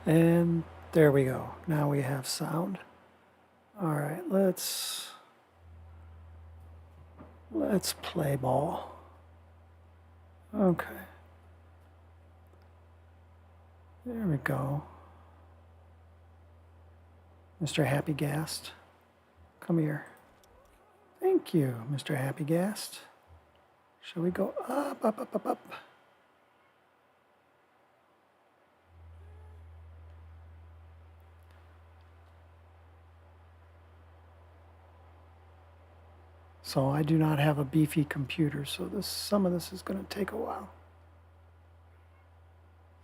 And there we go. Now we have sound. All right, let's play ball. Okay. There we go. Mr. Happy Gast, come here. Thank you, Mr. Happy Gast. Shall we go up, up, up, up, up? So I do not have a beefy computer, so some of this is going to take a while.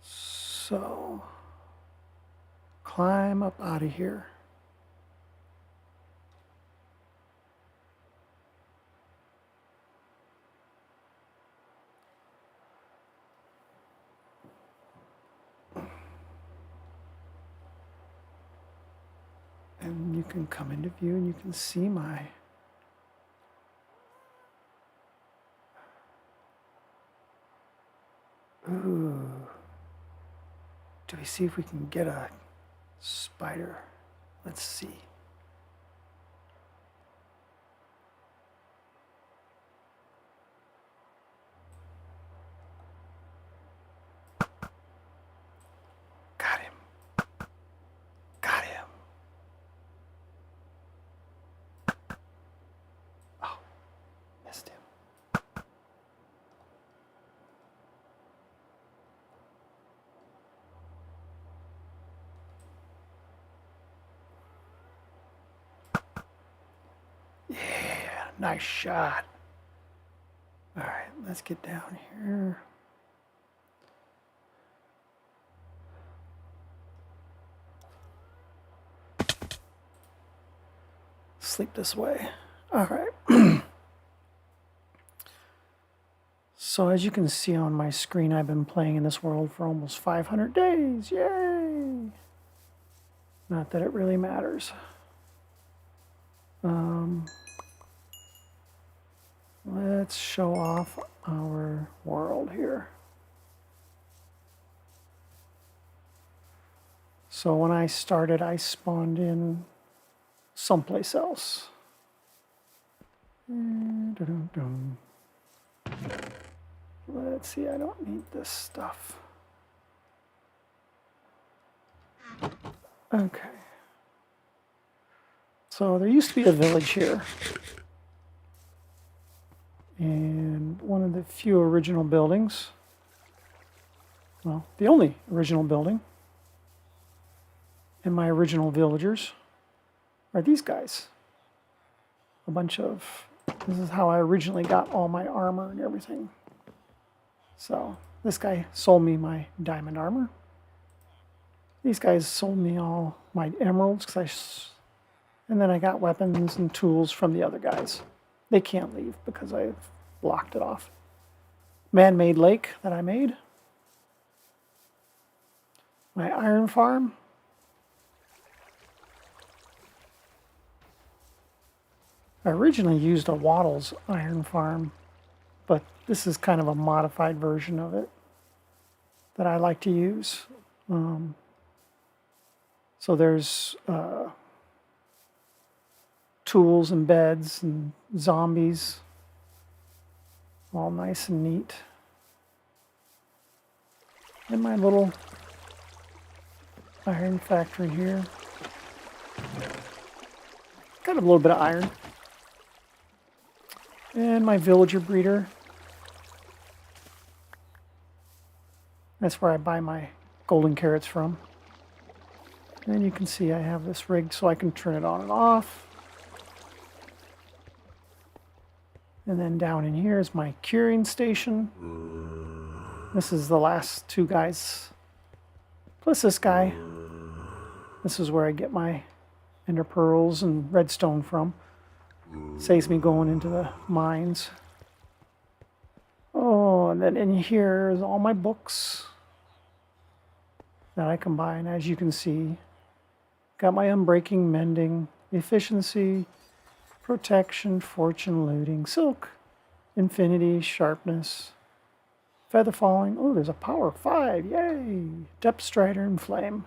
So climb up out of here. And you can come into view and you can see my ooh. Do we see if we can get a spider? Let's see. Got him. Got him. Oh, missed him. Yeah, nice shot. All right, let's get down here. Sleep this way. All right. So as you can see on my screen, I've been playing in this world for almost 500 days. Yay! Not that it really matters. Let's show off our world here. So when I started, I spawned in someplace else. Let's see, I don't need this stuff. Okay. So there used to be a village here. And one of the few original buildings, well, the only original building, and my original villagers are these guys. A bunch of, this is how I originally got all my armor and everything. So this guy sold me my diamond armor. These guys sold me all my emeralds, and then I got weapons and tools from the other guys. They can't leave because I've blocked it off. Man-made lake that I made. My iron farm. I originally used a Wattles iron farm, but this is kind of a modified version of it that I like to use. So there's tools and beds and zombies, all nice and neat. And my little iron factory here. Got a little bit of iron. And my villager breeder. That's where I buy my golden carrots from. And you can see I have this rigged so I can turn it on and off. And then down in here is my curing station. This is the last two guys, plus this guy. This is where I get my ender pearls and redstone from. Saves me going into the mines. Oh, and then in here is all my books that I combine, as you can see. Got my unbreaking, mending, efficiency, protection, fortune, looting, silk, infinity, sharpness, feather falling. Oh, there's a power 5. Yay! Depth strider and flame.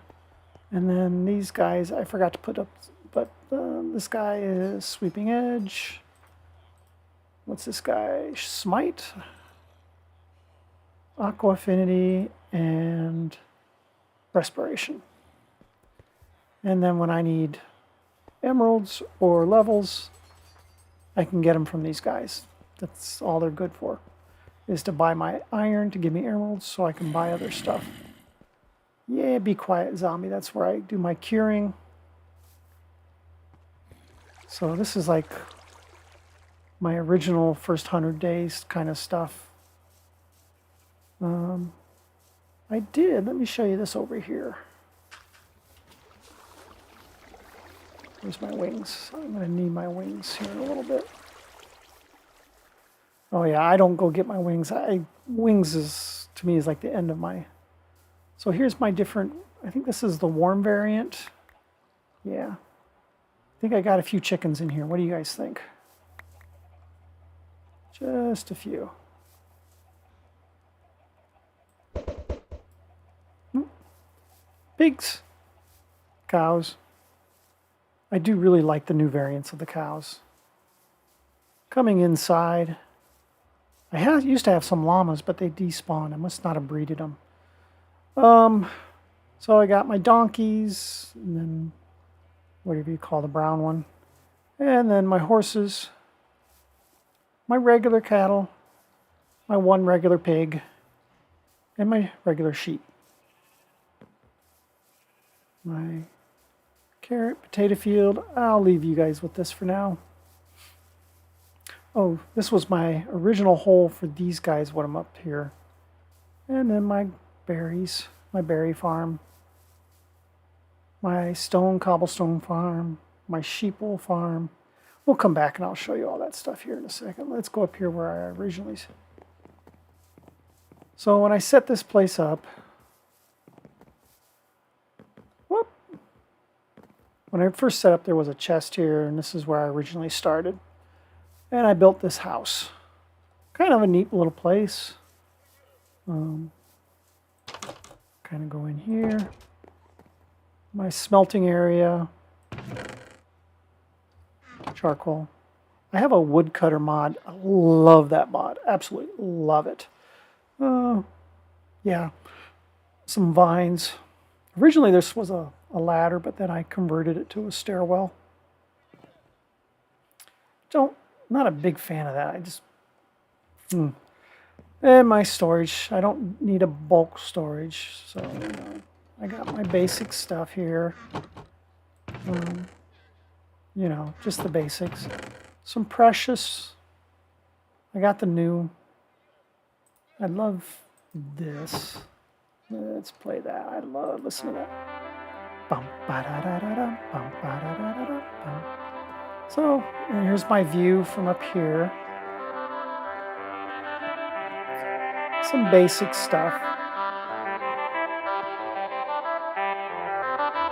And then these guys, I forgot to put up, but this guy is Sweeping Edge. What's this guy? Smite, Aqua Affinity, and Respiration. And then when I need emeralds or levels, I can get them from these guys. That's all they're good for, is to buy my iron to give me emeralds so I can buy other stuff. Yeah, be quiet, zombie. That's where I do my curing. So this is like my original first 100 days kind of stuff. Let me show you this over here. Where's my wings? I'm going to need my wings here in a little bit. Oh yeah, I don't go get my wings. Wings is, to me, is like the end of my... So here's my different... I think this is the warm variant. Yeah. I think I got a few chickens in here. What do you guys think? Just a few. Pigs. Cows. I do really like the new variants of the cows. Coming inside. I used to have some llamas, but they despawned. I must not have breeded them. So I got my donkeys, and then whatever you call the brown one. And then my horses. My regular cattle. My one regular pig. And my regular sheep. My carrot, potato field. I'll leave you guys with this for now. Oh, this was my original hole for these guys when I'm up here. And then my berries, my berry farm. My cobblestone farm. My sheep-wool farm. We'll come back and I'll show you all that stuff here in a second. Let's go up here where I originally... So when I set this place up... Whoop! When I first set up, there was a chest here, and this is where I originally started. And I built this house. Kind of a neat little place. Kind of go in here. My smelting area. Charcoal. I have a woodcutter mod. I love that mod. Absolutely love it. Yeah. Some vines. Originally this was a ladder, but then I converted it to a stairwell. Not a big fan of that. I just... And my storage. I don't need a bulk storage. So, I got my basic stuff here. You know, just the basics. Some precious. I got the new. I love this. Let's play that. I love listening to that. Bum, ba-da-da-da-da, bum, ba-da-da-da-da, bum. So, and here's my view from up here. Some basic stuff.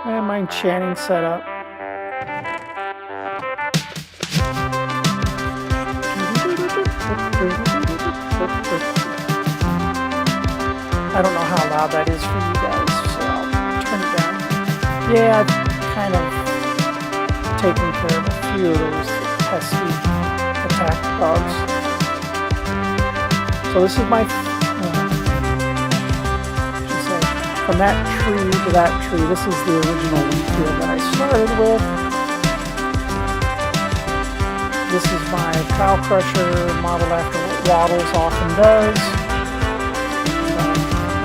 And my enchanting setup. I don't know how loud that is for you guys, so I'll turn it down. Yeah, I've kind of taken care of a few of those pesky attack dogs. So this is my, from that tree to that tree, this is the original wheat field that I started with. This is my cow crusher, modeled after what Waddles often does.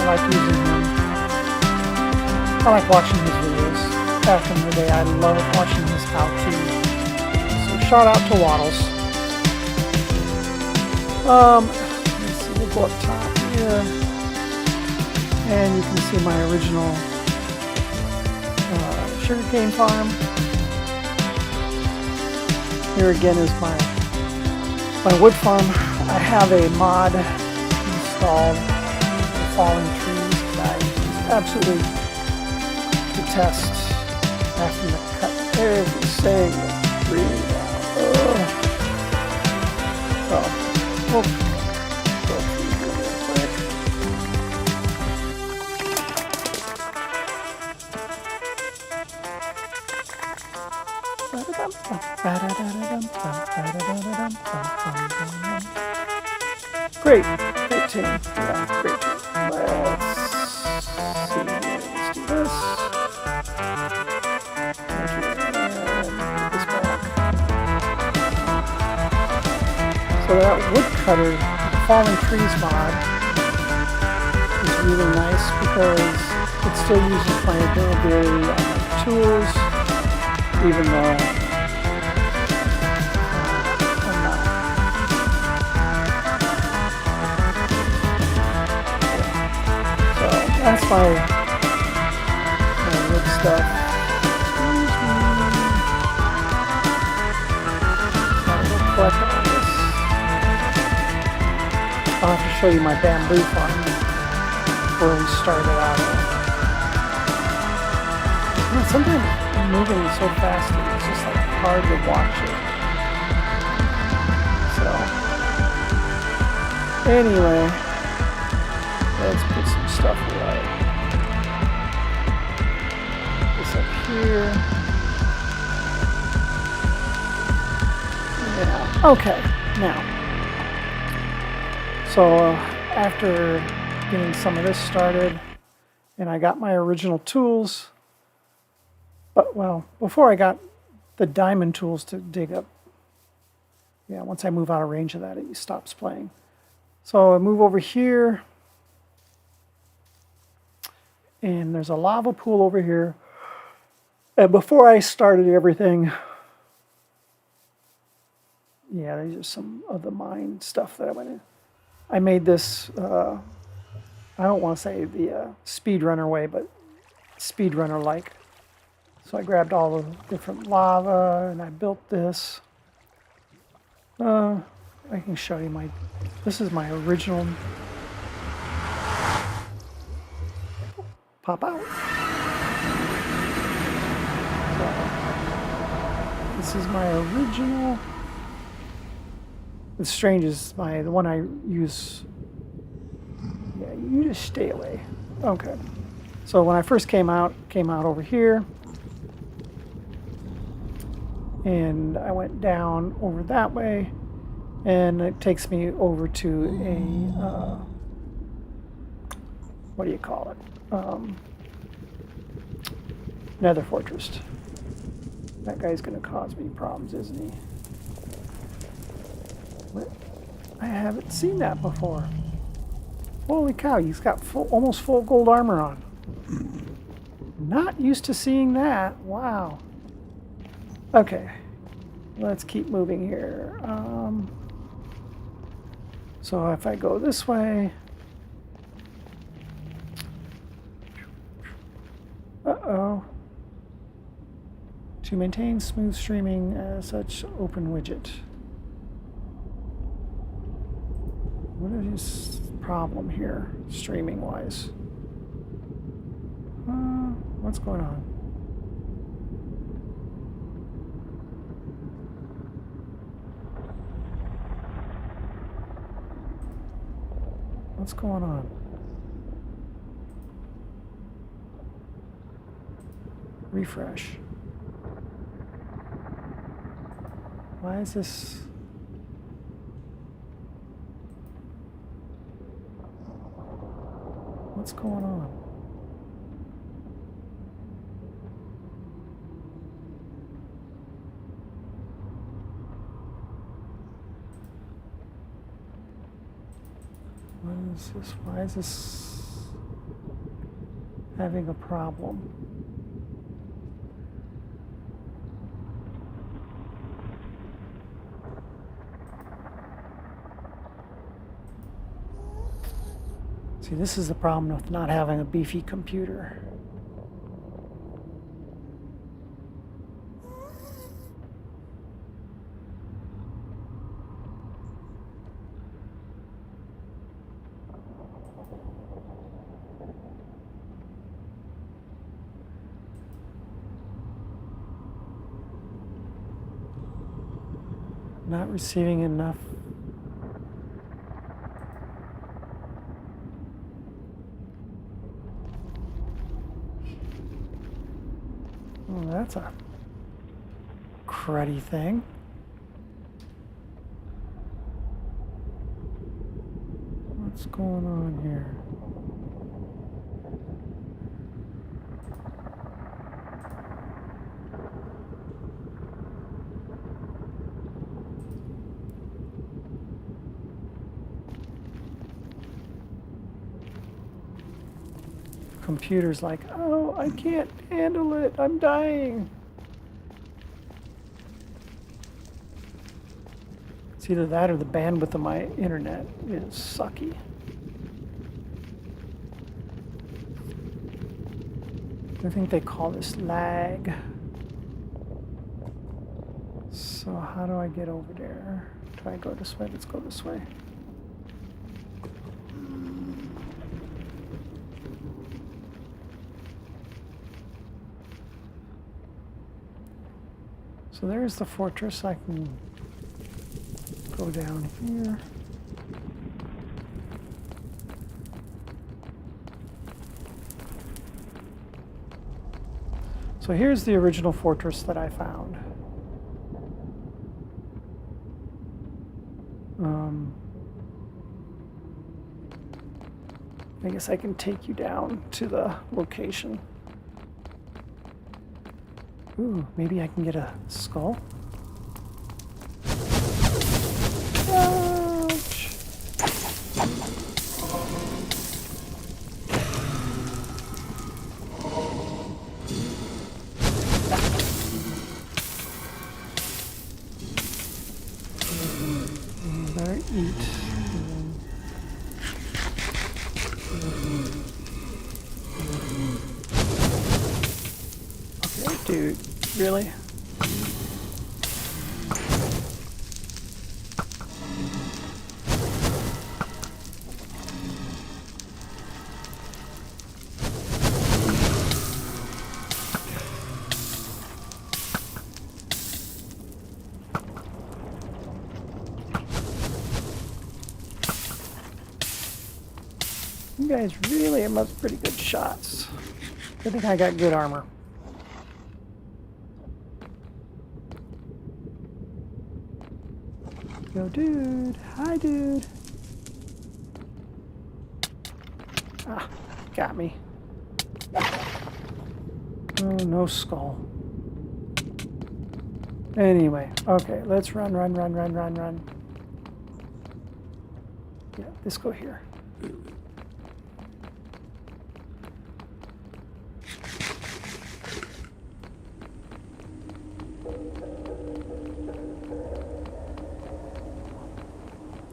I like using him. I like watching his videos. Back in the day, I loved watching his how-to. So shout out to Waddles. Let's see, we'll go up top here. And you can see my original sugarcane farm. Here again is my wood farm. I have a mod installed for falling trees that I absolutely detest having to cut every single tree down. So we'll go through here real quick. Great, great tune. Yeah, great tune. Let's see here. Let's do this. Put this back. So that woodcutter, fallen trees mod, is really nice because it still uses my availability on my tools, even though I'm not. So that's my wood stuff. Collect all this. I'll have to show you my bamboo farm where we started out. Sometimes moving so fast that it's just like hard to watch it. So anyway, let's put some stuff away. This up here. Yeah. Okay. Now. So after getting some of this started, and I got my original tools, but well, before I got the diamond tools to dig up, yeah, once I move out of range of that, it stops playing. So I move over here, and there's a lava pool over here. And before I started everything, yeah, there's just some of the mine stuff that I went in. I made this, I don't want to say the speedrunner way, but speedrunner-like. So I grabbed all the different lava and I built this. I can show you this is my original. Pop out. So, this is my original. The strange is the one I use. Yeah, you just stay away. Okay. So when I first came out over here, and I went down over that way, and it takes me over to a what do you call it? Nether fortress. That guy's going to cause me problems, isn't he? What? I haven't seen that before. Holy cow, he's got almost full gold armor on. Not used to seeing that. Wow. Okay, let's keep moving here. So if I go this way, to maintain smooth streaming as such, open widget. What is his problem here, streaming wise? What's going on? What's going on? Refresh. Why is this? What's going on? What is this? Why is this having a problem? See, this is the problem with not having a beefy computer. Not receiving enough. Oh, that's a cruddy thing. What's going on here? Computer's like, oh, I can't handle it. I'm dying. It's either that or the bandwidth of my internet is sucky. I think they call this lag. So how do I get over there? Do I go this way? Let's go this way. So there's the fortress. I can go down here. So here's the original fortress that I found. I guess I can take you down to the location. Ooh, maybe I can get a skull? Ouch! Better eat. Okay, dude, really? You guys really must be pretty good shots. I think I got good armor. Yo, dude. Hi, dude. Ah, got me. Oh, no skull. Anyway, okay, let's run. Yeah, let's go here.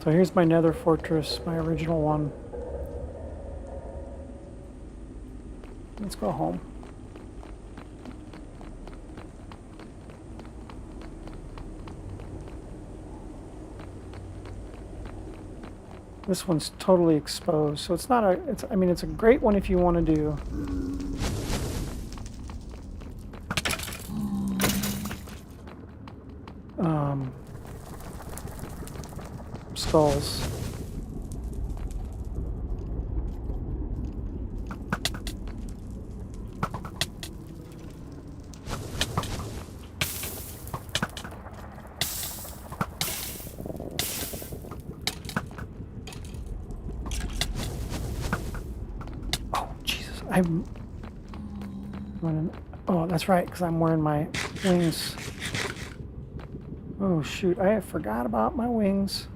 So here's my nether fortress, my original one. Let's go home. This one's totally exposed, so it's not a, I mean, it's a great one if you want to do skulls. Oh, Jesus. I'm running. Oh, that's right, because I'm wearing my wings. Oh, shoot. I forgot about my wings.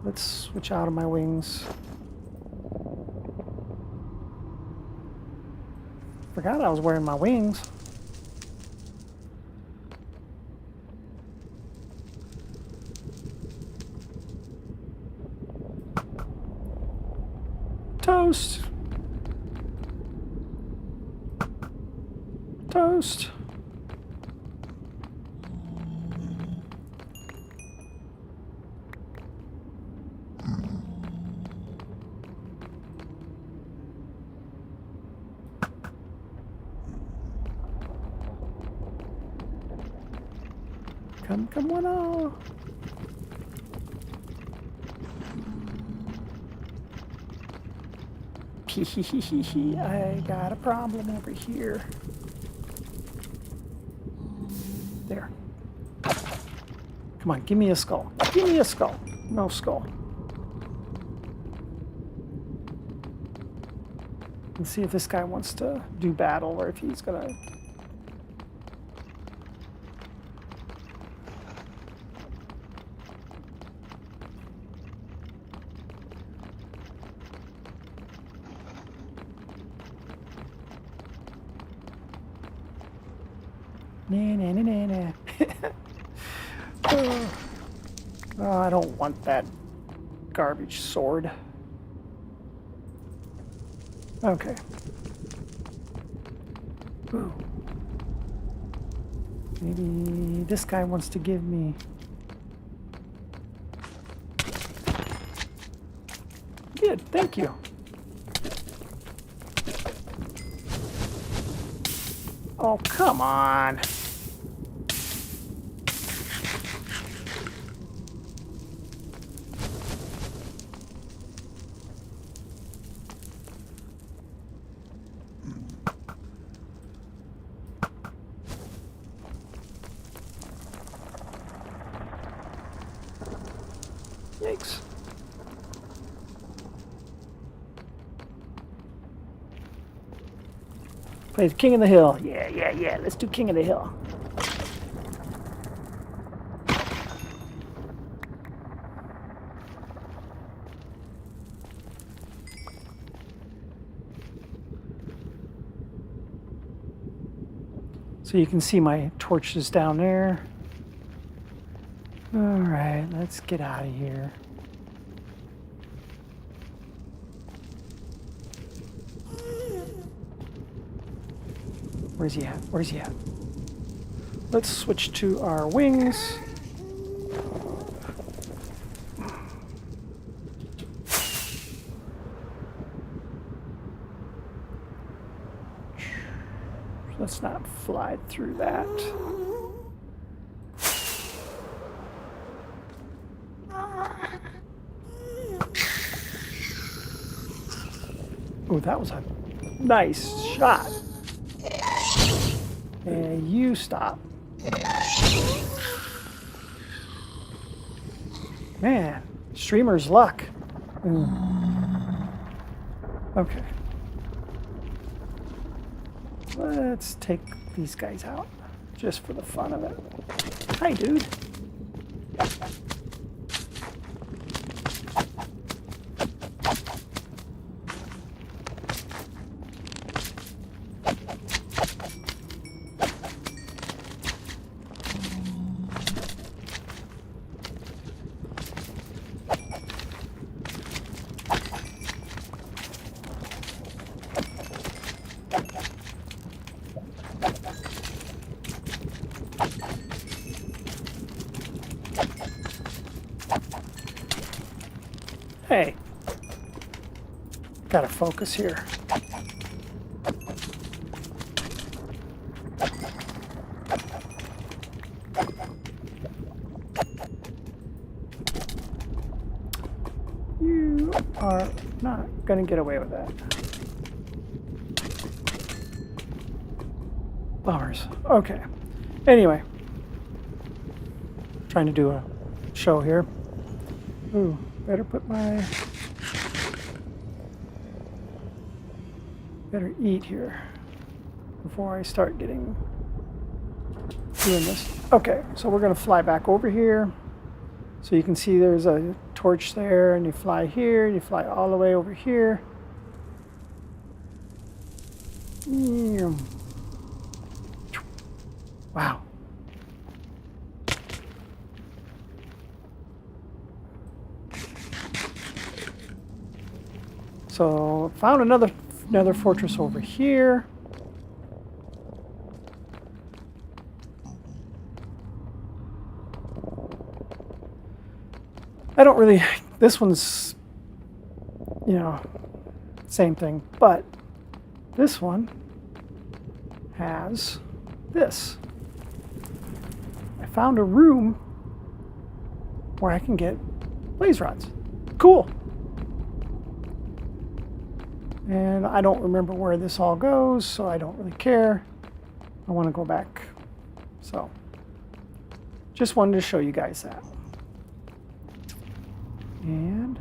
Let's switch out of my wings. Forgot I was wearing my wings. Toast. Toast. Come on out. I got a problem over here. Come on, give me a skull. Give me a skull. No skull. Let's see if this guy wants to do battle or if he's gonna... Nah, nah, nah, nah, nah. Oh, I don't want that garbage sword. Okay. Ooh. Maybe this guy wants to give me... Good, thank you. Oh, come on. Yikes. Play the King of the Hill. Yeah, yeah, yeah. Let's do King of the Hill. So you can see my torches down there. All right, let's get out of here. Where's he at? Where's he at? Let's switch to our wings. Let's not fly through that. Oh, that was a nice shot. And you stop. Man, streamer's luck. Okay. Let's take these guys out, just for the fun of it. Hi, dude. Hey, gotta focus here. You are not gonna get away with that. Bummers. Okay. Anyway, trying to do a show here. Ooh. Better eat here before I start doing this. Okay, so we're gonna fly back over here. So you can see there's a torch there, and you fly here, and you fly all the way over here. Wow. So found another fortress over here. I don't really, this one's, same thing, but this one has this. I found a room where I can get blaze rods. Cool. And I don't remember where this all goes, so I don't really care. I want to go back. So, just wanted to show you guys that. And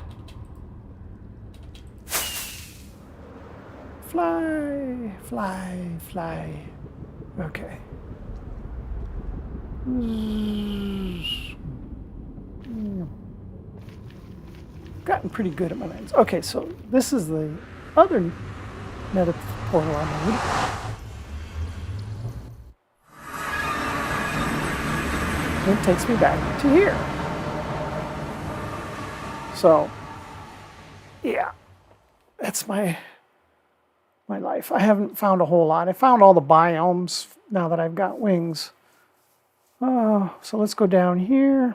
fly, fly, fly. Okay. Gotten pretty good at my lands. Okay, so this is the other nether portal I made. It takes me back to here. So, yeah, that's my life. I haven't found a whole lot. I found all the biomes now that I've got wings. So let's go down here.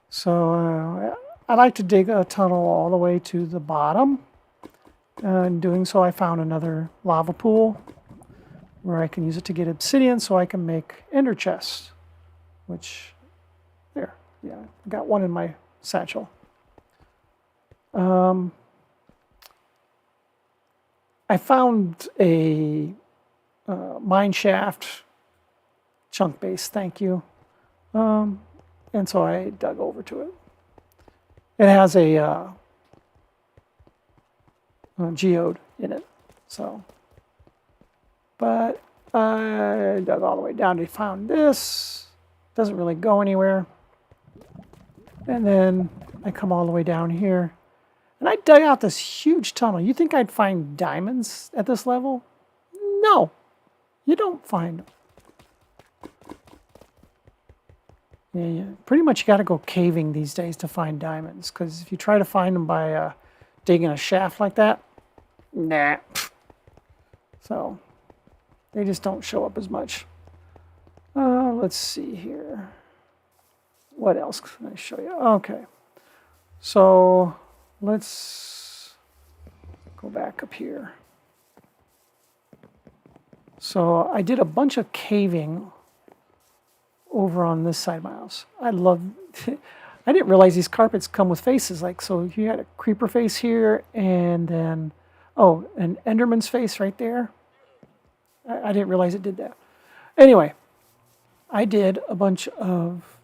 So I like to dig a tunnel all the way to the bottom. In doing so, I found another lava pool where I can use it to get obsidian so I can make ender chests. Which, there, yeah, I got one in my satchel. I found a mine shaft chunk base, thank you. And so I dug over to it. It has a geode in it, so. But I dug all the way down to find this. Doesn't really go anywhere. And then I come all the way down here. And I dug out this huge tunnel. You think I'd find diamonds at this level? No, you don't find them. Yeah, pretty much you got to go caving these days to find diamonds. Because if you try to find them by digging a shaft like that, nah. So they just don't show up as much. Let's see here. What else can I show you? Okay. So let's go back up here. So I did a bunch of caving over on this side of my house. I love, I didn't realize these carpets come with faces. Like, so you had a creeper face here and then, oh, an Enderman's face right there. I didn't realize it did that. Anyway, I did a bunch of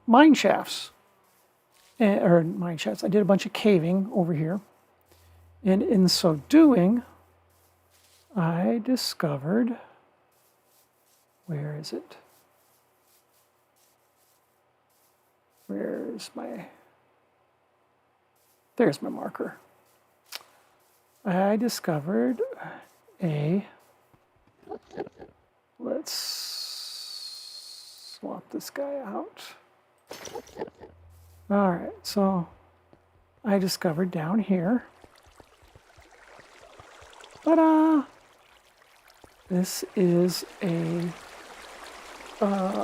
mine shafts, or mine shafts. I did a bunch of caving over here. And in so doing, I discovered, where is it? Where's my, there's my marker. I discovered a, let's swap this guy out. All right, so I discovered down here, ta-da! This is a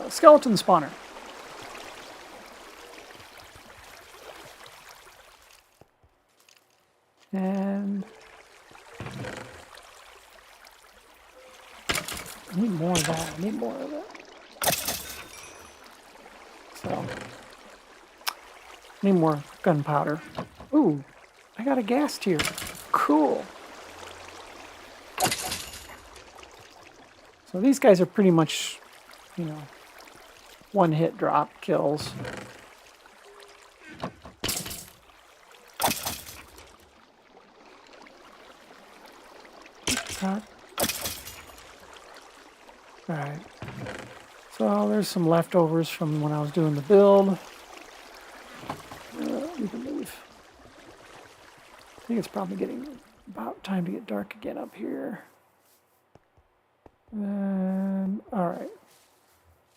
skeleton spawner. And I need more of that. I need more of that. So, I need more gunpowder. Ooh, I got a ghast here. Cool. So these guys are pretty much, you know, one-hit drop kills. Alright, so there's some leftovers from when I was doing the build. We can leave. I think it's probably getting about time to get dark again up here. Alright,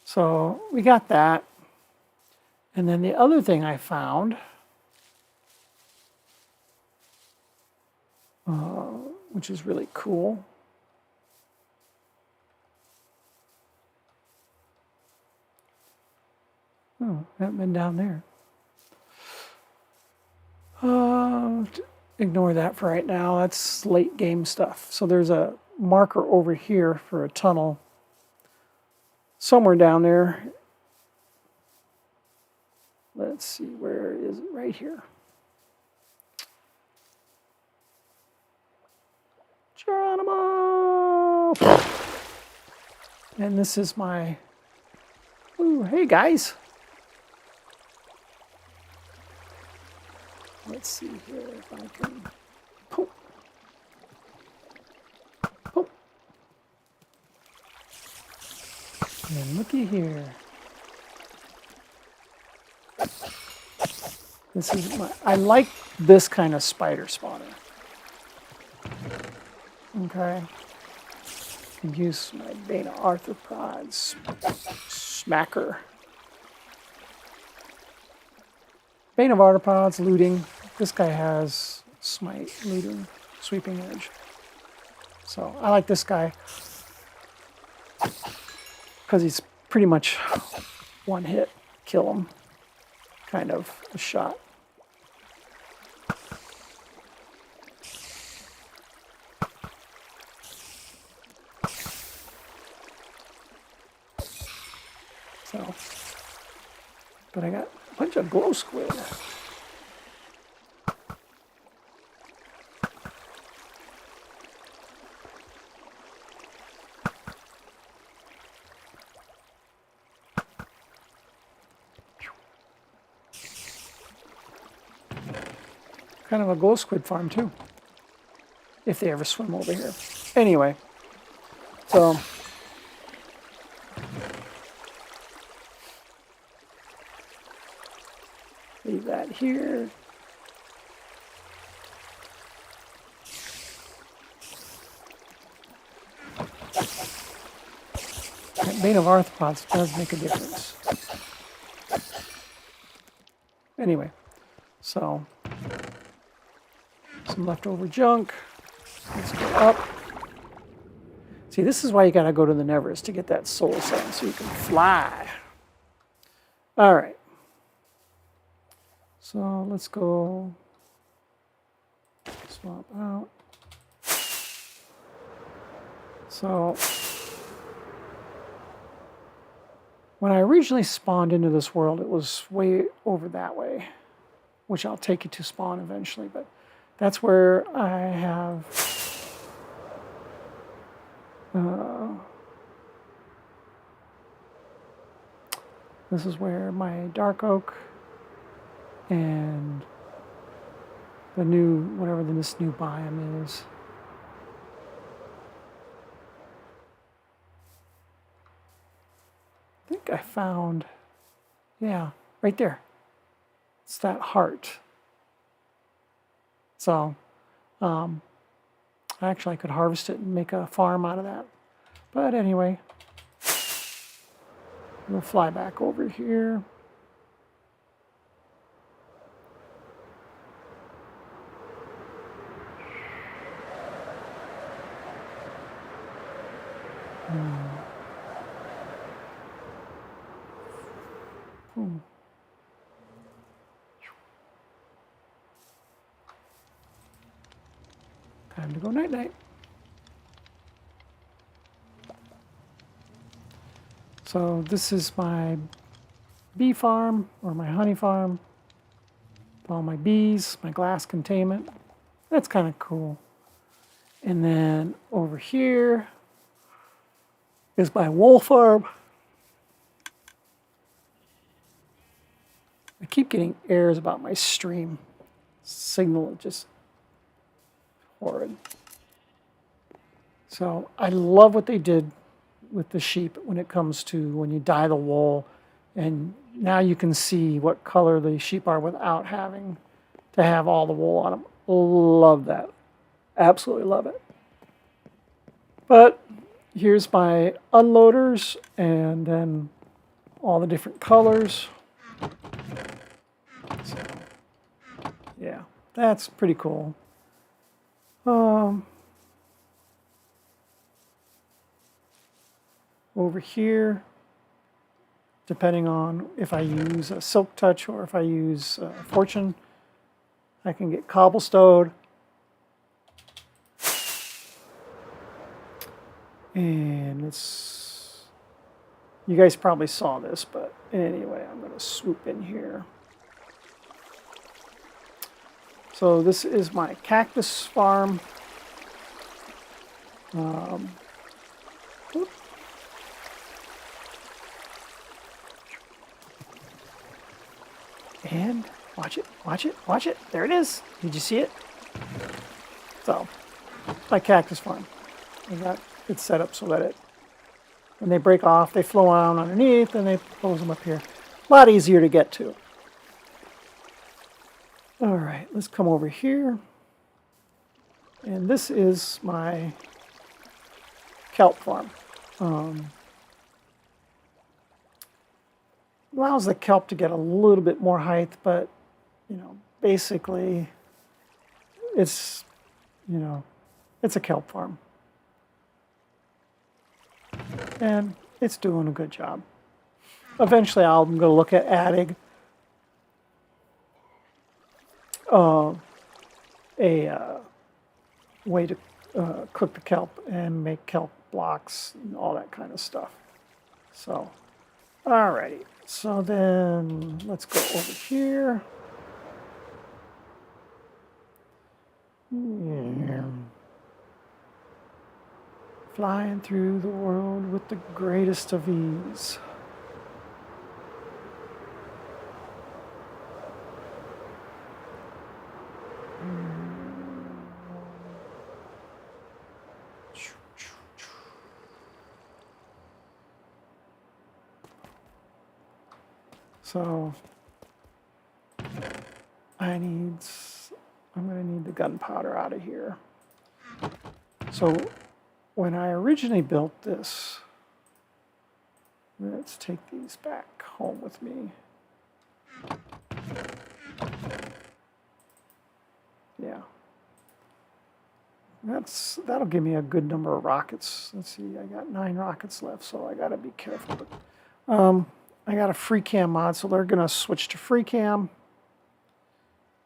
so we got that. And then the other thing I found, which is really cool, oh, I haven't been down there. Ignore that for right now. That's late game stuff. So there's a marker over here for a tunnel somewhere down there. Let's see, where is it? Right here. Geronimo! And this is my Ooh, hey guys. Let's see here if I can poop. Poop. And looky here. This is I like this kind of spider spawner. Okay. Use my Beta arthropods smacker. Bane of arthropods, looting. This guy has smite, looting, sweeping edge. So I like this guy because he's pretty much one hit, kill him, kind of a shot. So, but I got a bunch of glow squid. Kind of a glow squid farm too, if they ever swim over here. Anyway, so leave that here. That Bane of arthropods does make a difference. Anyway, so some leftover junk. Let's go up. See, this is why you gotta go to the Nevers to get that soul sand so you can fly. All right. So let's go swap out. So when I originally spawned into this world, it was way over that way, which I'll take you to spawn eventually, but that's where I have this is where my dark oak and the new, whatever this new biome is. I think I found, yeah, right there. It's that heart. So, actually I could harvest it and make a farm out of that. But anyway, we'll fly back over here. Time to go night-night. So this is my bee farm, or my honey farm. All my bees, my glass containment. That's kind of cool. And then over here is my wool farm. I keep getting errors about my stream. Signal just horrid. So I love what they did with the sheep when it comes to when you dye the wool, and now you can see what color the sheep are without having to have all the wool on them. Love that. Absolutely love it. But here's my unloaders, and then all the different colors. So, yeah, that's pretty cool. Over here, depending on if I use a Silk Touch or if I use Fortune, I can get cobblestone. And it's, you guys probably saw this, but anyway, I'm going to swoop in here. So this is my cactus farm. And watch it, watch it, watch it. There it is. Did you see it? So, my cactus farm. I got it set up so that when they break off, they flow on underneath and they close them up here. A lot easier to get to. All right, let's come over here. And this is my kelp farm. Allows the kelp to get a little bit more height, but basically it's it's a kelp farm. And it's doing a good job. Eventually I'm going to look at adding a way to cook the kelp and make kelp blocks and all that kind of stuff. So, alrighty. So then let's go over here. Yeah. Flying through the world with the greatest of ease. So I'm going to need the gunpowder out of here. So when I originally built this, let's take these back home with me. Yeah. That'll give me a good number of rockets. Let's see, I got 9 rockets left, so I gotta be careful. But, I got a free cam mod, so they're gonna switch to free cam.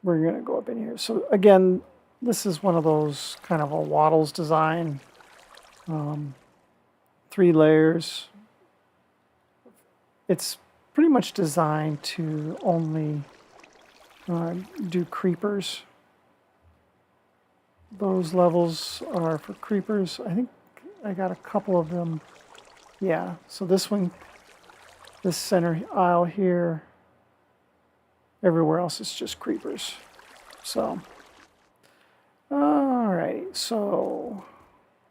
We're gonna go up in here. So again, this is one of those kind of a Wattles design. 3 layers. It's pretty much designed to only do creepers. Those levels are for creepers. I think I got a couple of them. Yeah, so this one, this center aisle here, everywhere else is just creepers. So, all right, so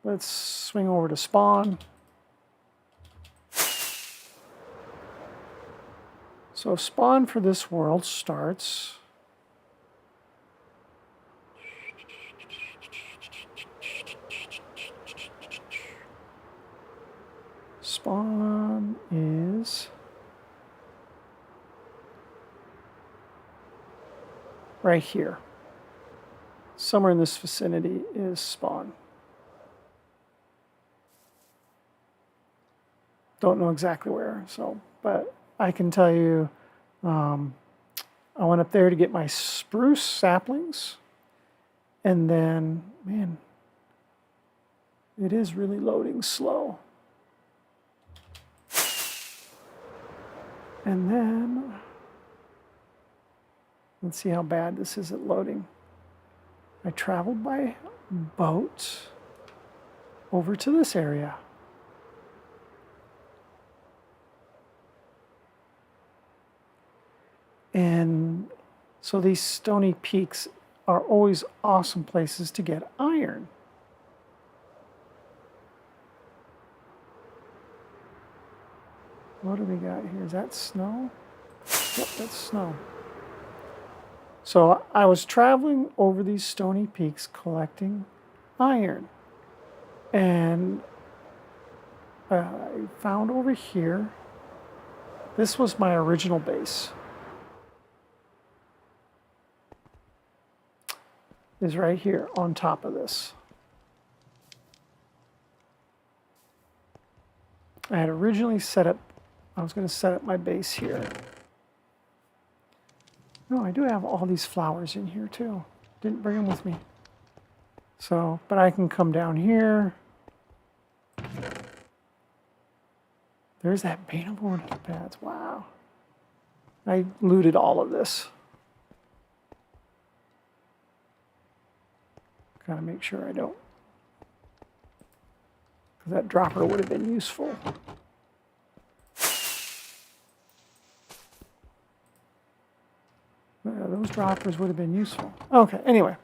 let's swing over to spawn. So spawn for this world starts spawn is right here. Somewhere in this vicinity is spawn. Don't know exactly where, so, but I can tell you, I went up there to get my spruce saplings, and then, man, it is really loading slow. And then, let's see how bad this is at loading. I traveled by boat over to this area. And so these stony peaks are always awesome places to get iron. What do we got here? Is that snow? Yep, that's snow. So I was traveling over these stony peaks collecting iron. And I found over here, this was my original base. Is right here on top of this. I had originally set up, I was going to set up my base here. No, I do have all these flowers in here too. Didn't bring them with me. So, but I can come down here. There's that Bannerborn pads. Wow. I looted all of this. Gotta make sure I don't, because that dropper would have been useful. droppers would have been useful. Okay, anyway.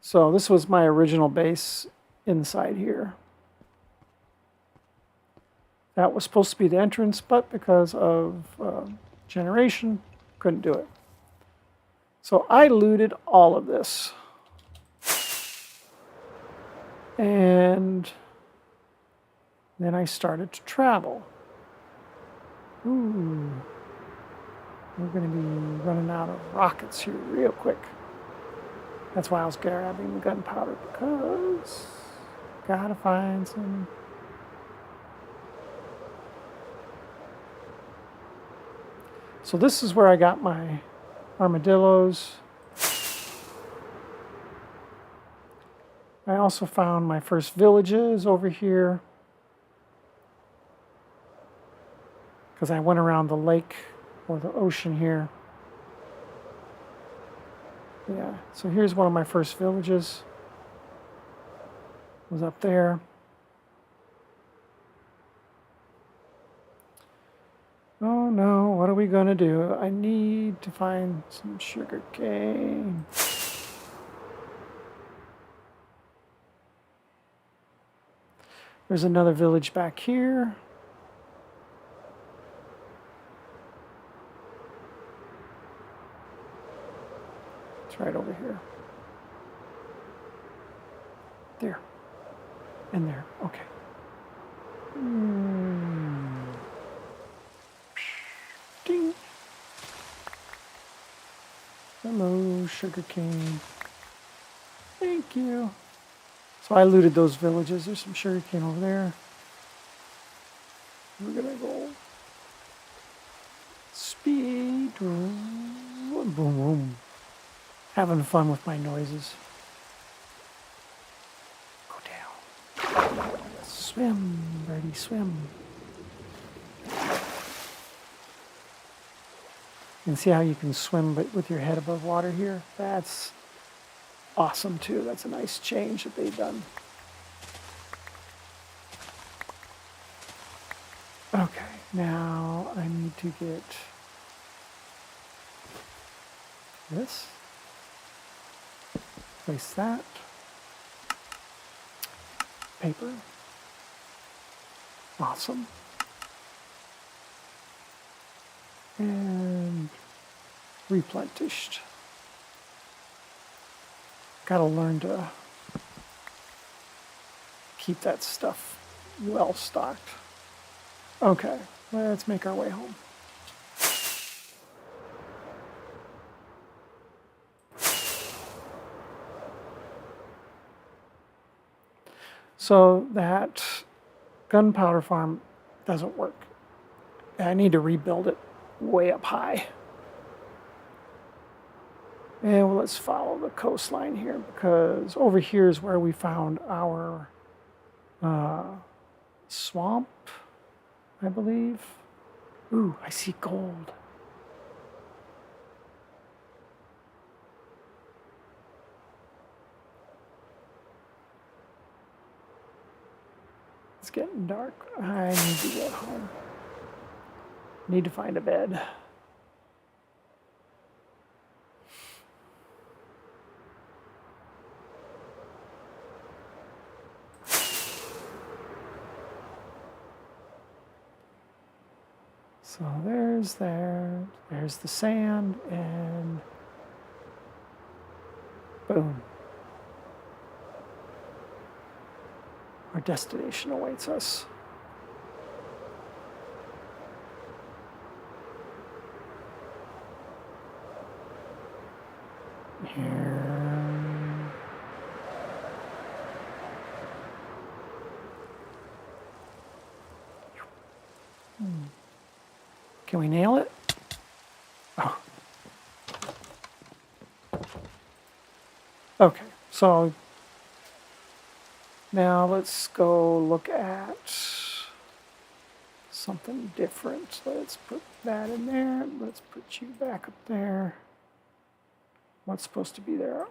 So this was my original base inside here. That was supposed to be the entrance, but because of generation, couldn't do it. So I looted all of this. And then I started to travel. Ooh. We're going to be running out of rockets here real quick. That's why I was grabbing the gunpowder, because gotta find some. So this is where I got my armadillos. I also found my first villages over here, because I went around the lake or the ocean here. Yeah, so here's one of my first villages. Was up there. Oh no, what are we gonna do? I need to find some sugar cane. There's another village back here. It's right over here. There. And there. Okay. Ding. Hello, sugarcane. Thank you. So I looted those villages. There's some sugarcane over there. We're gonna go speed. Boom, boom. Having fun with my noises. Go down. Swim, birdie, swim. You can see how you can swim but with your head above water here? That's awesome too. That's a nice change that they've done. Okay, now I need to get this. Place that. Paper. Awesome. And replenished. Gotta learn to keep that stuff well stocked. Okay, let's make our way home. So that gunpowder farm doesn't work. I need to rebuild it way up high. And well, let's follow the coastline here, because over here is where we found our swamp, I believe. Ooh, I see gold. It's getting dark. I need to get home. Need to find a bed. So there's the sand, and boom. Our destination awaits us. Here. Can we nail it? Oh. Okay, so now let's go look at something different. Let's put that in there. Let's put you back up there. What's supposed to be there?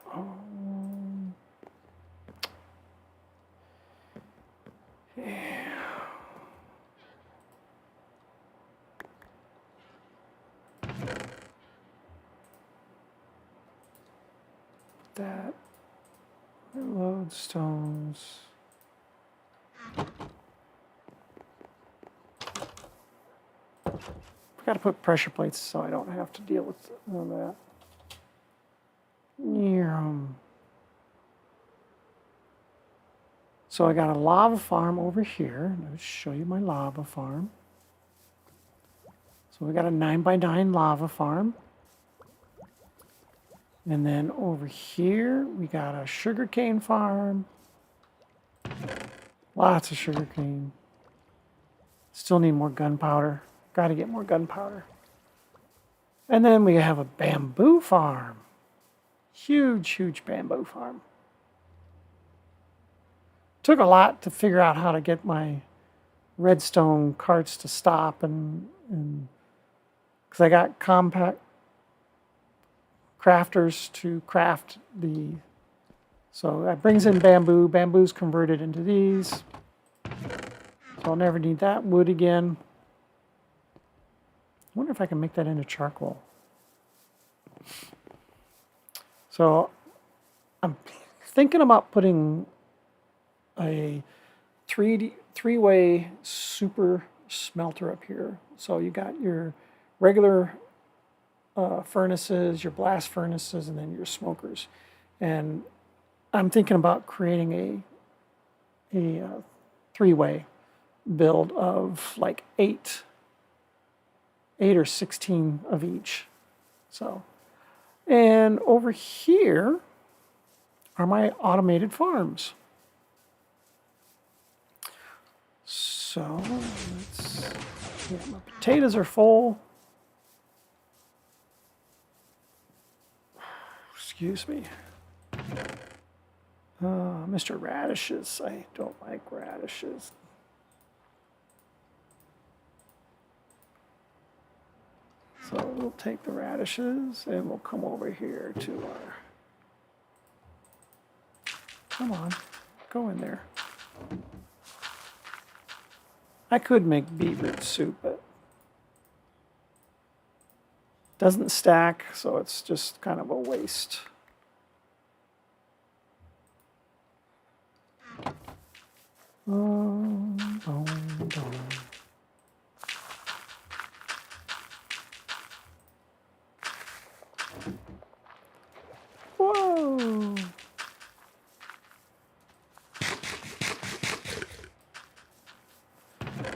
Yeah. that. Lodestones. Got to put pressure plates so I don't have to deal with all that. So I got a lava farm over here. Let me show you my lava farm. So we got a 9x9 lava farm. And then over here, we got a sugarcane farm. Lots of sugarcane. Still need more gunpowder. Got to get more gunpowder. And then we have a bamboo farm. Huge, huge bamboo farm. Took a lot to figure out how to get my redstone carts to stop, and because I got compact crafters to craft the. So that brings in bamboo. Bamboo's converted into these. So I'll never need that wood again. I wonder if I can make that into charcoal. So I'm thinking about putting a three-way super smelter up here. So you got your regular furnaces, your blast furnaces, and then your smokers. And I'm thinking about creating a three-way build of like 8 or 16 of each. So, and over here are my automated farms. So let's, yeah, my potatoes are full. Excuse me. Mr. Radishes, I don't like radishes. So we'll take the radishes and we'll come over here to our, come on, go in there. I could make beetroot soup, but doesn't stack, so it's just kind of a waste. Whoa!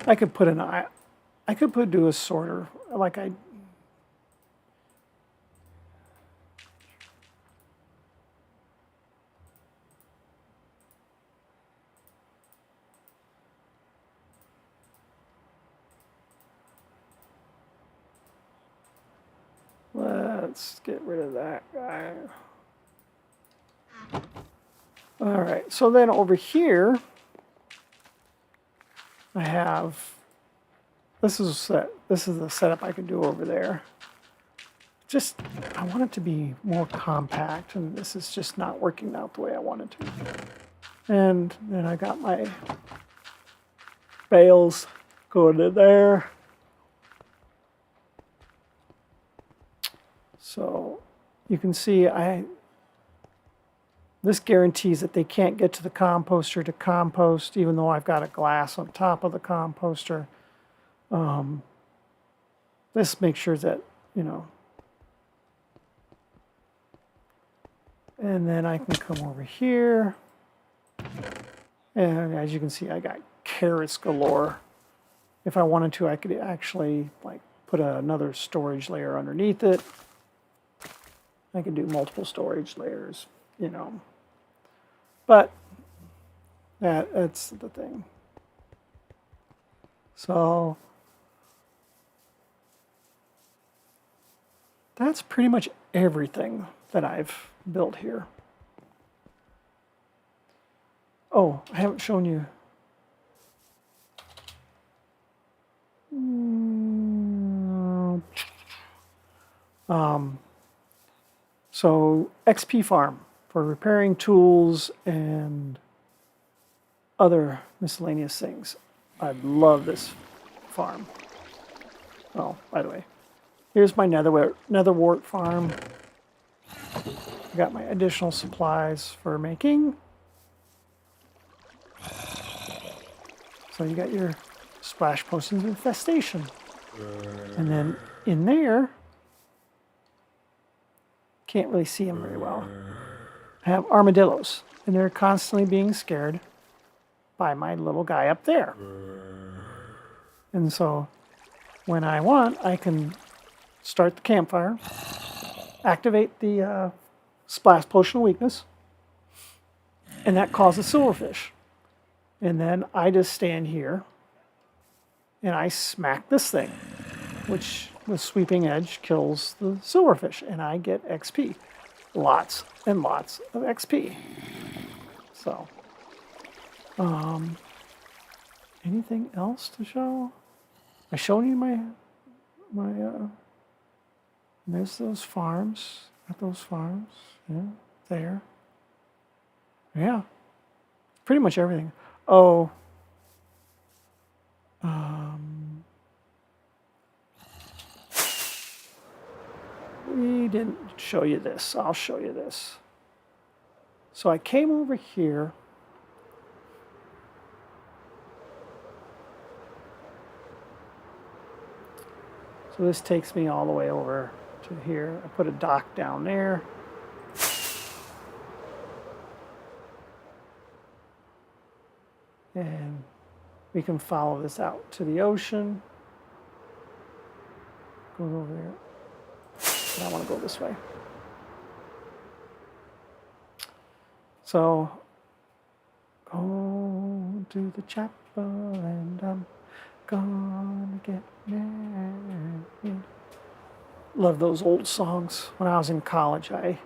I could put do a sorter like I. Let's get rid of that guy. All right, so then over here, I have, this is the setup I can do over there. Just, I want it to be more compact, and this is just not working out the way I wanted to. And then I got my bales going in there. So you can see this guarantees that they can't get to the composter to compost, even though I've got a glass on top of the composter. This makes sure that, you know. And then I can come over here. And as you can see, I got carrots galore. If I wanted to, I could actually like put another storage layer underneath it. I can do multiple storage layers, you know. But that's the thing. So that's pretty much everything that I've built here. Oh, I haven't shown you. So XP Farm for repairing tools and other miscellaneous things. I love this farm. Oh, by the way, here's my netherwort farm. I got my additional supplies for making. So you got your splash potions infestation. And then in there, can't really see them very well, I have armadillos. And they're constantly being scared by my little guy up there. And so when I want, I can start the campfire, activate the splash potion of weakness, and that causes silverfish. And then I just stand here and I smack this thing, which with sweeping edge kills the silverfish, and I get XP. Lots and lots of XP. So, anything else to show? I showed you my there's those farms. Got those farms. Yeah, there. Yeah. Pretty much everything. Oh. We didn't show you this. I'll show you this. So I came over here. So this takes me all the way over to here. I put a dock down there. And we can follow this out to the ocean. Goes over there. But I want to go this way. So, go to the chapel and I'm gonna get married. Love those old songs. When I was in college, I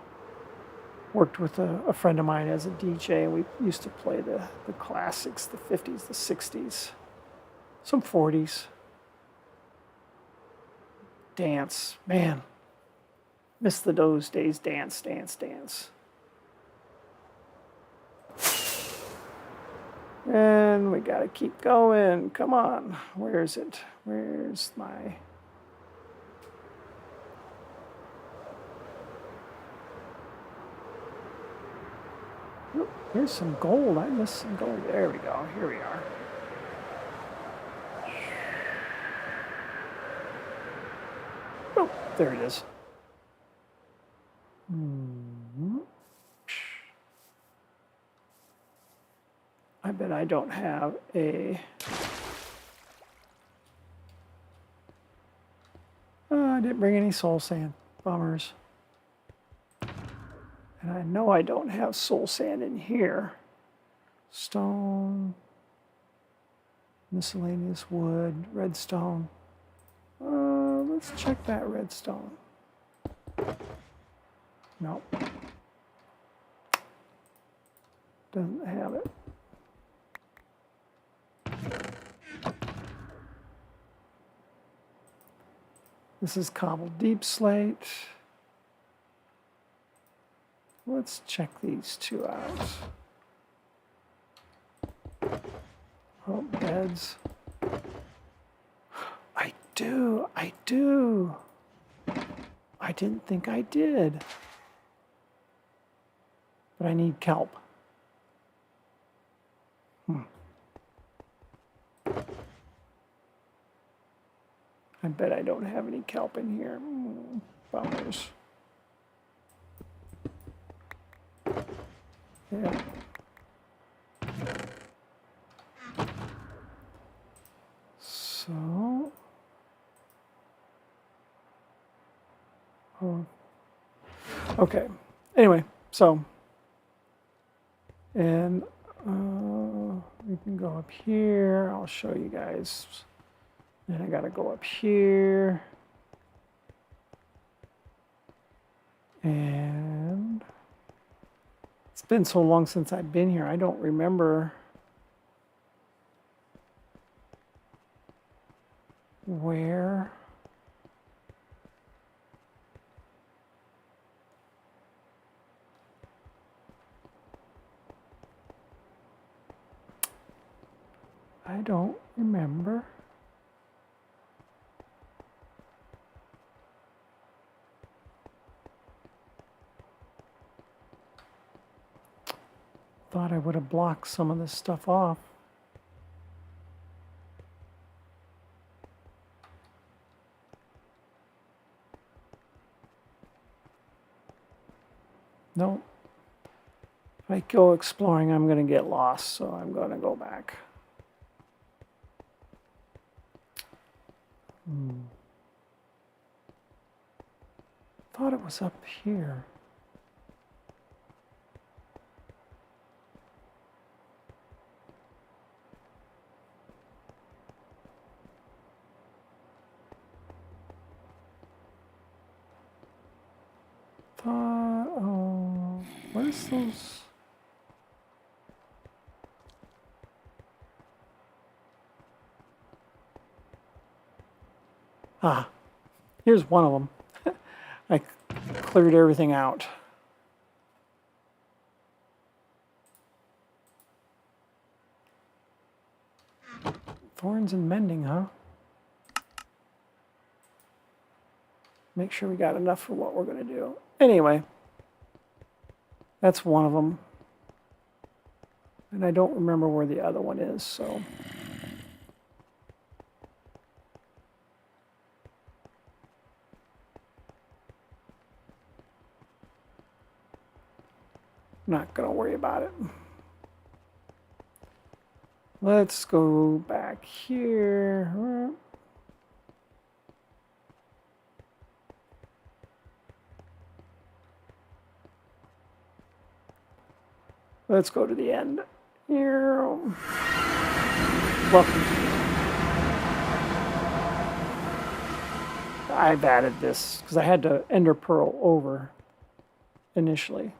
worked with a friend of mine as a DJ, and we used to play the classics, the 50s, the 60s, some 40s. Dance, man. Miss those days, dance, dance, dance. And we gotta keep going. Come on. Where is it? Where's my... Oop, here's some gold. I missed some gold. There we go. Here we are. Oh, there it is. I bet I don't have a... I didn't bring any soul sand. Bummers. And I know I don't have soul sand in here. Stone. Miscellaneous wood. Redstone. Let's check that redstone. Nope. Doesn't have it. This is cobbled deep slate. Let's check these two out. Oh, beds. I do. I didn't think I did. But I need kelp. I bet I don't have any kelp in here. Bummers. Yeah. So. Oh. Okay. Anyway, so. And we can go up here. I'll show you guys. And I gotta go up here. And it's been so long since I've been here, I don't remember where. I don't remember. Thought I would have blocked some of this stuff off. Nope. If I go exploring, I'm going to get lost, so I'm going to go back. Thought it was up here. Oh, what is those? Ah, here's one of them. I cleared everything out. Thorns and mending, huh? Make sure we got enough for what we're going to do. Anyway, that's one of them. And I don't remember where the other one is, so. Not going to worry about it. Let's go back here. Let's go to the end here. Welcome. I've added this because I had to ender pearl over initially.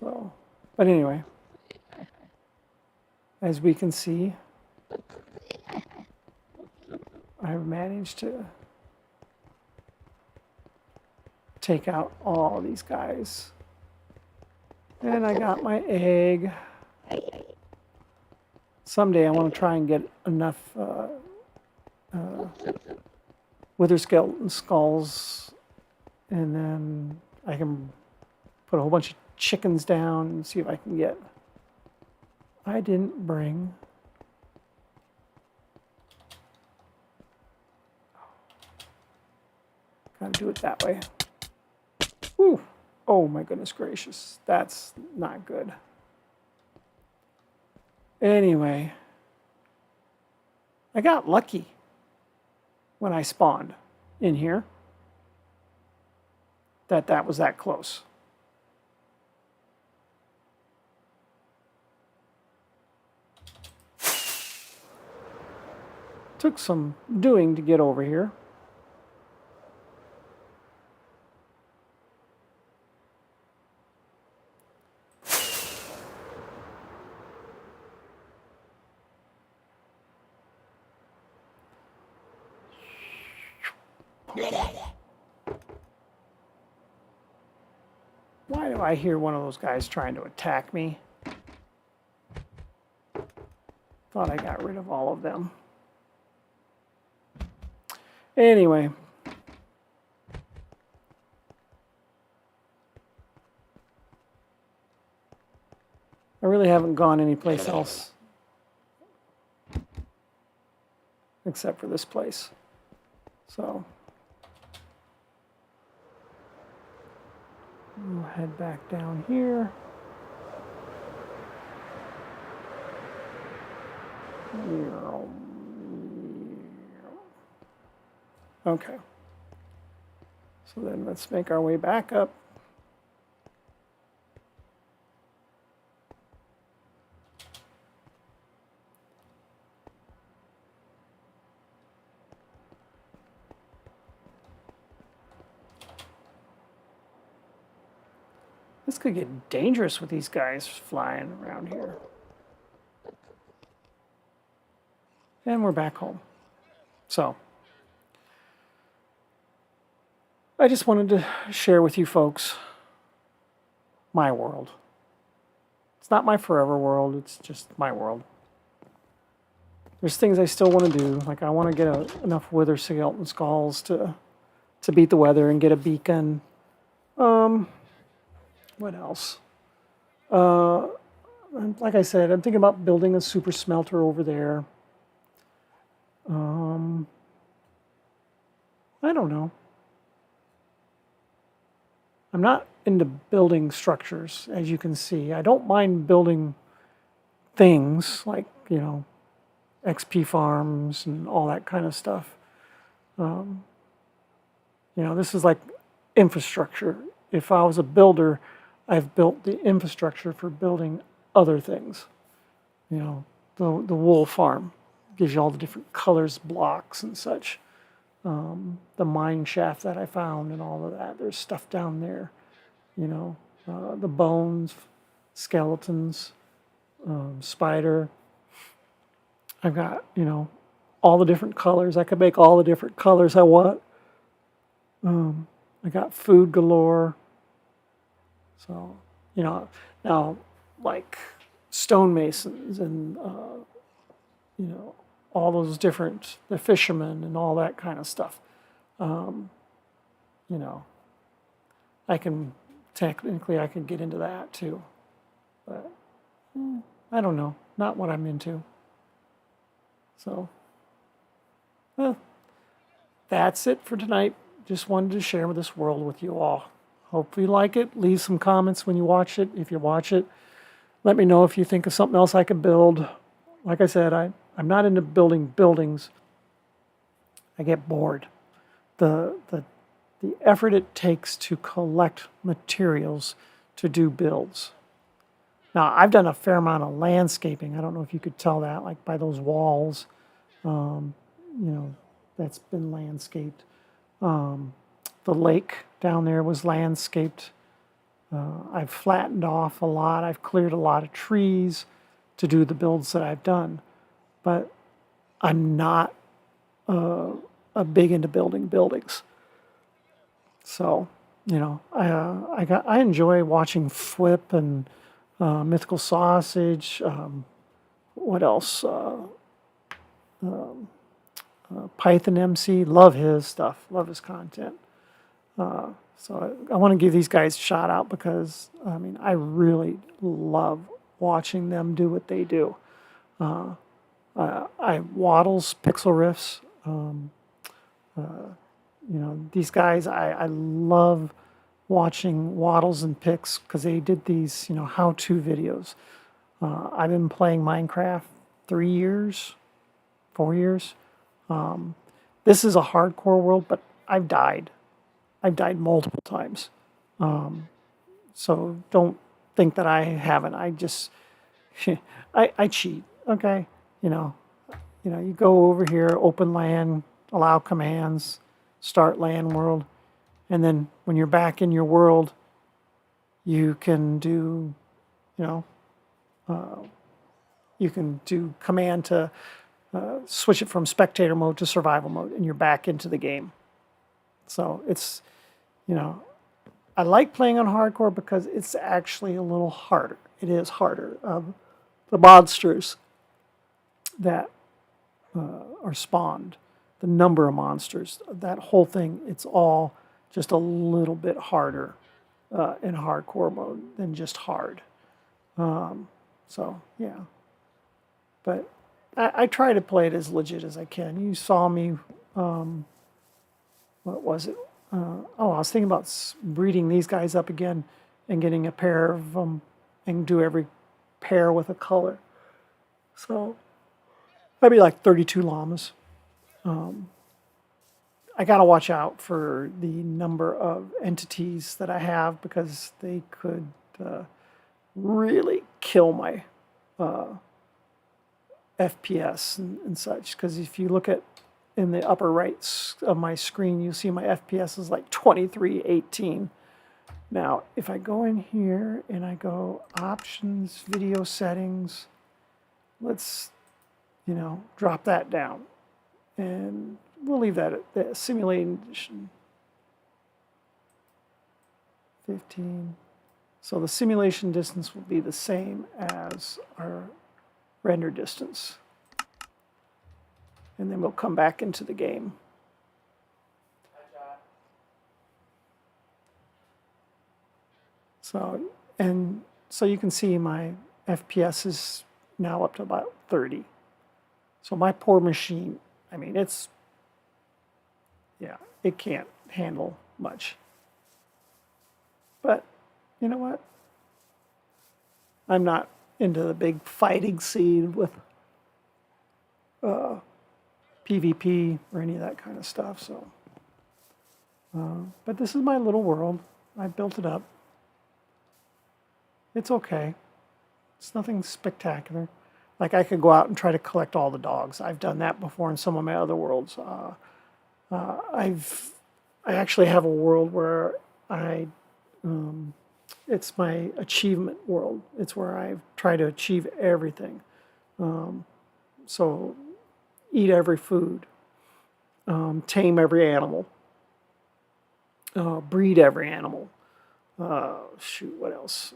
So, but anyway, as we can see, I've managed to take out all these guys. And I got my egg. Someday I want to try and get enough wither skeleton skulls, and then I can put a whole bunch of chickens down and see if I can get. I didn't bring. Gotta do it that way. Whew. Oh my goodness gracious, that's not good. Anyway, I got lucky when I spawned in here that was that close. Took some doing to get over here. Why do I hear one of those guys trying to attack me? Thought I got rid of all of them. Anyway. I really haven't gone anyplace else except for this place. So we'll head back down here. Okay. So then let's make our way back up. This could get dangerous with these guys flying around here. And we're back home. So, I just wanted to share with you folks my world. It's not my forever world, it's just my world. There's things I still want to do, like I want to get enough wither skeleton skulls to beat the weather and get a beacon. What else? Like I said, I'm thinking about building a super smelter over there. I don't know. I'm not into building structures, as you can see. I don't mind building things like, XP farms and all that kind of stuff. This is like infrastructure. If I was a builder, I've built the infrastructure for building other things. The wool farm gives you all the different colors, blocks, and such. The mine shaft that I found and all of that. There's stuff down there. The bones, skeletons, spider. I've got, all the different colors. I could make all the different colors I want. I got food galore. So, now like stonemasons and, all those different, the fishermen and all that kind of stuff. Technically I can get into that too. But I don't know. Not what I'm into. So, that's it for tonight. Just wanted to share this world with you all. Hope you like it. Leave some comments when you watch it. If you watch it, let me know if you think of something else I could build. Like I said, I'm not into building buildings. I get bored. The effort it takes to collect materials to do builds. Now, I've done a fair amount of landscaping. I don't know if you could tell that, like by those walls. That's been landscaped. The lake down there was landscaped. I've flattened off a lot. I've cleared a lot of trees to do the builds that I've done. But I'm not a big into building buildings. So, I enjoy watching Flip and Mythical Sausage. What else? Python MC. Love his stuff. Love his content. So I want to give these guys a shout out because, I really love watching them do what they do. Waddles, Pixel Riffs. These guys, I love watching Waddles and Pix because they did these, how-to videos. I've been playing Minecraft 3 years, 4 years. This is a hardcore world, but I've died. I've died multiple times. So don't think that I haven't. I just, I cheat, okay? You go over here, open LAN, allow commands, start LAN world, and then when you're back in your world, you can do, you can do command to switch it from spectator mode to survival mode, and you're back into the game. So it's, I like playing on hardcore because it's actually a little harder. It is harder. The monsters that are spawned, the number of monsters, that whole thing, it's all just a little bit harder in hardcore mode than just hard. So, yeah. But I try to play it as legit as I can. You saw me, what was it? I was thinking about breeding these guys up again and getting a pair of them and do every pair with a color. So, that'd be like 32 llamas. I got to watch out for the number of entities that I have because they could really kill my FPS and such. Because if you look at in the upper right of my screen, you see my FPS is like 2318. Now, if I go in here and I go options, video settings, let's, drop that down. And we'll leave that at the simulation 15. So the simulation distance will be the same as our render distance. And then we'll come back into the game. So you can see my FPS is now up to about 30. So my poor machine, I mean, it can't handle much. But you know what? I'm not into the big fighting scene with PvP or any of that kind of stuff. So, but this is my little world. I built it up. It's okay. It's nothing spectacular. Like I could go out and try to collect all the dogs. I've done that before in some of my other worlds. I actually have a world where it's my achievement world. It's where I try to achieve everything. So eat every food, tame every animal, breed every animal. Shoot, what else?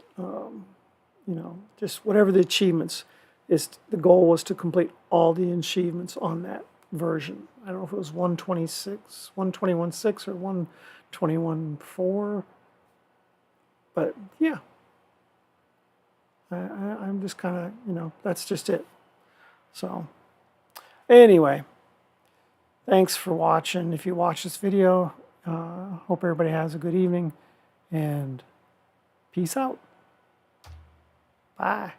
Just whatever the achievements is. The goal was to complete all the achievements on that version. I don't know if it was 126, 121.6 or 121.4, but yeah. I'm just kind of, that's just it. So anyway, thanks for watching. If you watch this video, hope everybody has a good evening, and peace out. Bye.